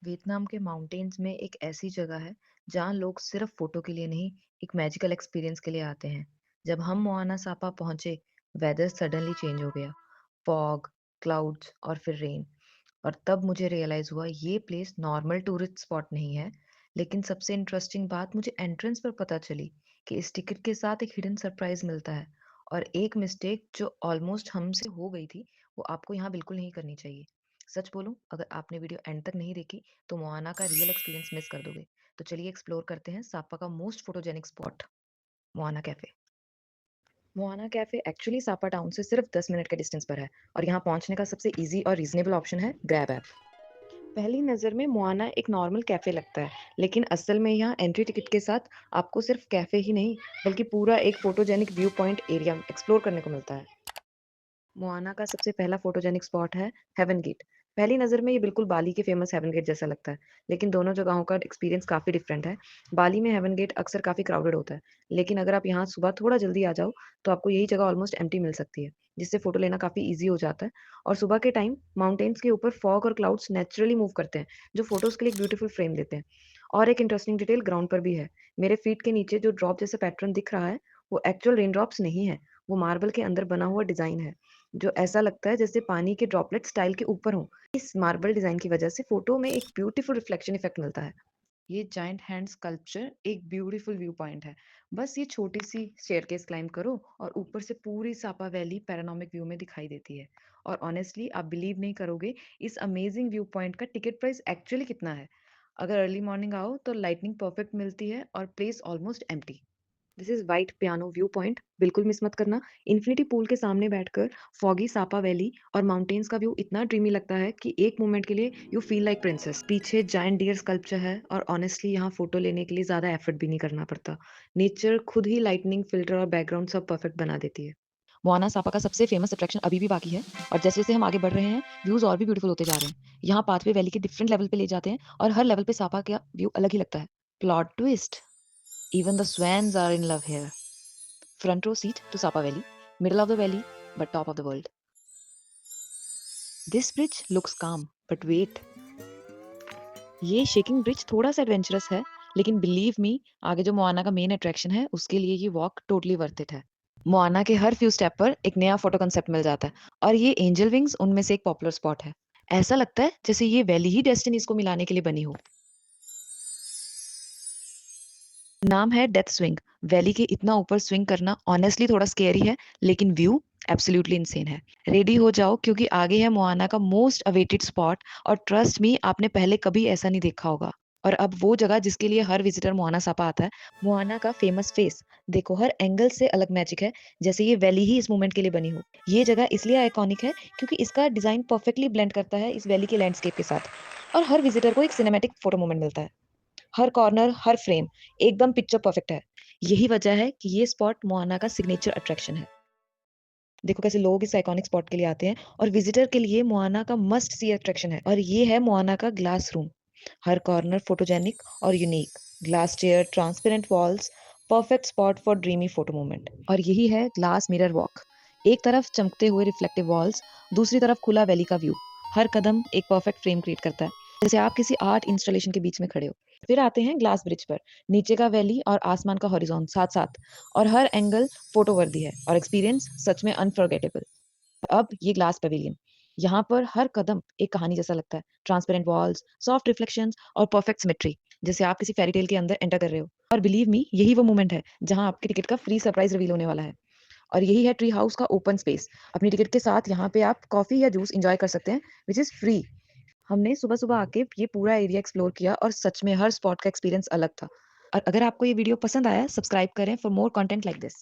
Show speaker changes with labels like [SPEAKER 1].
[SPEAKER 1] Vietnam के mountains में एक ऐसी जगह है जहाँ लोग सिर्फ फोटो के लिए नहीं, एक मैजिकल एक्सपीरियंस के लिए आते हैं। जब हम मोआना सापा पहुंचे, वेदर सडनली चेंज हो गया। फॉग, क्लाउड्स और फिर रेन। और तब मुझे रियलाइज हुआ ये प्लेस नॉर्मल टूरिस्ट स्पॉट नहीं है। लेकिन सबसे इंटरेस्टिंग बात मुझे एंट्रेंस पर पता चली कि इस टिकट के साथ एक हिडन सरप्राइज मिलता है। और एक मिस्टेक जो ऑलमोस्ट हमसे हो गई थी, वो आपको यहाँ बिल्कुल नहीं करनी चाहिए। सच बोलूं, अगर आपने वीडियो एंड तक नहीं देखी तो मोआना का रियल एक्सपीरियंस मिस कर दोगे। तो चलिए एक्सप्लोर करते हैं सापा का most photogenic spot, Moana cafe. Moana cafe actually Sapa town से सिर्फ 10 मिनट के डिस्टेंस पर है और यहाँ पहुंचने का सबसे इजी और रीजनेबल ऑप्शन है ग्रैब ऐप। पहली नज़र में मोआना एक नॉर्मल कैफे लगता है, लेकिन असल में यहाँ एंट्री टिकट के साथ आपको सिर्फ कैफे ही नहीं, बल्कि पूरा एक photogenic view point area explore करने को मिलता है। मोआना का सबसे पहला फोटोजेनिक स्पॉट है हेवन गेट। पहली नज़र में ये बिल्कुल बाली के फेमस हेवन गेट जैसा लगता है, लेकिन दोनों जगहों का एक्सपीरियंस काफ़ी डिफरेंट है। बाली में हेवन गेट अक्सर काफ़ी क्राउडेड होता है, लेकिन अगर आप यहाँ सुबह थोड़ा जल्दी आ जाओ तो आपको यही जगह ऑलमोस्ट एम्प्टी मिल सकती है, जिससे फोटो लेना काफ़ी ईजी हो जाता है। और सुबह के टाइम माउंटेन्स के ऊपर फॉग और क्लाउड्स नेचुरली मूव करते हैं, जो फोटोज़ के लिए एक ब्यूटीफुल फ्रेम देते हैं। और एक इंटरेस्टिंग डिटेल ग्राउंड पर भी है। मेरे फीट के नीचे जो ड्रॉप जैसा पैटर्न दिख रहा है, वो एक्चुअल रेन ड्रॉप्स नहीं है, वो मार्बल के अंदर बना हुआ डिज़ाइन है, जो ऐसा लगता है जैसे पानी के ड्रॉपलेट्स टाइल के ऊपर हों। इस मार्बल डिजाइन की वजह से फोटो में एक ब्यूटीफुल रिफ्लेक्शन इफेक्ट मिलता है। ये जायंट हैंड स्कल्पचर एक ब्यूटीफुल व्यू पॉइंट है। बस ये छोटी सी स्टेयरकेस क्लाइंब करो और ऊपर से पूरी सापा वैली पैरानॉमिक व्यू में दिखाई देती है। और ऑनेस्टली आप बिलीव नहीं करोगे, इस अमेजिंग व्यू पॉइंट का टिकट प्राइस एक्चुअली कितना है। अगर अर्ली मॉर्निंग आओ तो लाइटनिंग परफेक्ट मिलती है और place almost empty. This is white piano view point, बिल्कुल मिस मत करना। इन्फिनिटी पूल के सामने बैठकर फॉगी सापा वैली और माउंटेन्स का व्यू इतना ड्रीमी लगता है कि एक मोमेंट के लिए यू फील लाइक प्रिंसेस। पीछे जायंट डियर स्कल्पचर है और ऑनेस्टली यहाँ फोटो लेने के लिए ज्यादा एफर्ट भी नहीं करना पड़ता। नेचर खुद ही लाइटनिंग, फिल्टर और बैकग्राउंड सब परफेक्ट बना देती है। मोआना सापा का सबसे फेमस अट्रैक्शन अभी भी बाकी है, और जैसे जैसे हम आगे बढ़ रहे हैं व्यूज और भी ब्यूटीफुल होते जा रहे हैं। यहाँ पाथवे वैली के डिफरेंट लेवल पे ले जाते हैं और हर लेवल पे सापा का व्यू अलग ही लगता है। Plot twist, even the swans are in love here. Front row seat to Sapa Valley, middle of the valley, but top of the world. This bridge looks calm, but wait, ये shaking bridge थोड़ा सा adventurous है, लेकिन believe me, आगे जो Moana का main attraction है उसके लिए ये वॉक टोटली वर्थ इट है। मोआना के हर फ्यू स्टेप पर एक नया फोटो कंसेप्ट मिल जाता है, और ये एंजल विंग्स उनमें से एक पॉपुलर स्पॉट है। ऐसा लगता है जैसे ये वैली ही डेस्टिनीज को मिलाने के लिए बनी हो। नाम है डेथ स्विंग। वैली के इतना ऊपर स्विंग करना ऑनेस्टली थोड़ा स्केरी है, लेकिन व्यू एब्सोल्युटली इंसेन है। रेडी हो जाओ क्योंकि आगे है मोआना का मोस्ट अवेटेड स्पॉट, और ट्रस्ट मी, आपने पहले कभी ऐसा नहीं देखा होगा। और अब वो जगह जिसके लिए हर विजिटर मोआना सापा आता है, मोआना का फेमस फेस। देखो, हर एंगल से अलग मैजिक है, जैसे ये वैली ही इस मोमेंट के लिए बनी हो। ये जगह इसलिए आइकॉनिक है क्योंकि इसका डिजाइन परफेक्टली ब्लेंड करता है इस वैली के लैंडस्केप के साथ, और हर विजिटर को एक सिनेमैटिक फोटो मोमेंट मिलता है। हर कॉर्नर, हर फ्रेम एकदम पिक्चर परफेक्ट है। यही वजह है कि ये स्पॉट मोआना का सिग्नेचर अट्रैक्शन है। देखो कैसे लोग इस आइकॉनिक स्पॉट के लिए आते हैं, और विजिटर के लिए मोआना का मस्ट सी अट्रैक्शन है। और ये है मोआना का ग्लास रूम। हर कॉर्नर फोटोजेनिक और unique, glass chair, transparent walls, perfect spot for dreamy photo moment. और यही है ग्लास मिरर वॉक। एक तरफ चमकते हुए रिफ्लेक्टिव वॉल्स, दूसरी तरफ खुला वैली का व्यू। हर कदम एक परफेक्ट फ्रेम क्रिएट करता है, जैसे आप किसी आर्ट इंस्टॉलेशन के बीच में खड़े हो। फिर आते हैं ग्लास ब्रिज पर। नीचे का वैली और आसमान का हॉरिजॉन साथ साथ, और हर एंगल फोटो वर्दी है और एक्सपीरियंस सच में अनफॉरगेटेबल। अब ये ग्लास पवेलियन, यहाँ पर हर कदम एक कहानी जैसा लगता है। ट्रांसपेरेंट वॉल्स, सॉफ्ट रिफ्लेक्शंस और परफेक्ट सिमेट्री, जैसे आप किसी फेरी टेल के अंदर एंटर कर रहे हो। और बिलीव मी, यही वो मोमेंट है जहां आपके टिकट का फ्री सरप्राइज रिवील होने वाला है। और यही है ट्री हाउस का ओपन स्पेस। अपनी टिकट के साथ यहाँ पे आप कॉफी या जूस एंजॉय कर सकते हैं, विच इज फ्री। हमने सुबह-सुबह आके ये पूरा एरिया एक्सप्लोर किया और सच में हर स्पॉट का एक्सपीरियंस अलग था। और अगर आपको ये वीडियो पसंद आया, सब्सक्राइब करें for more content like this.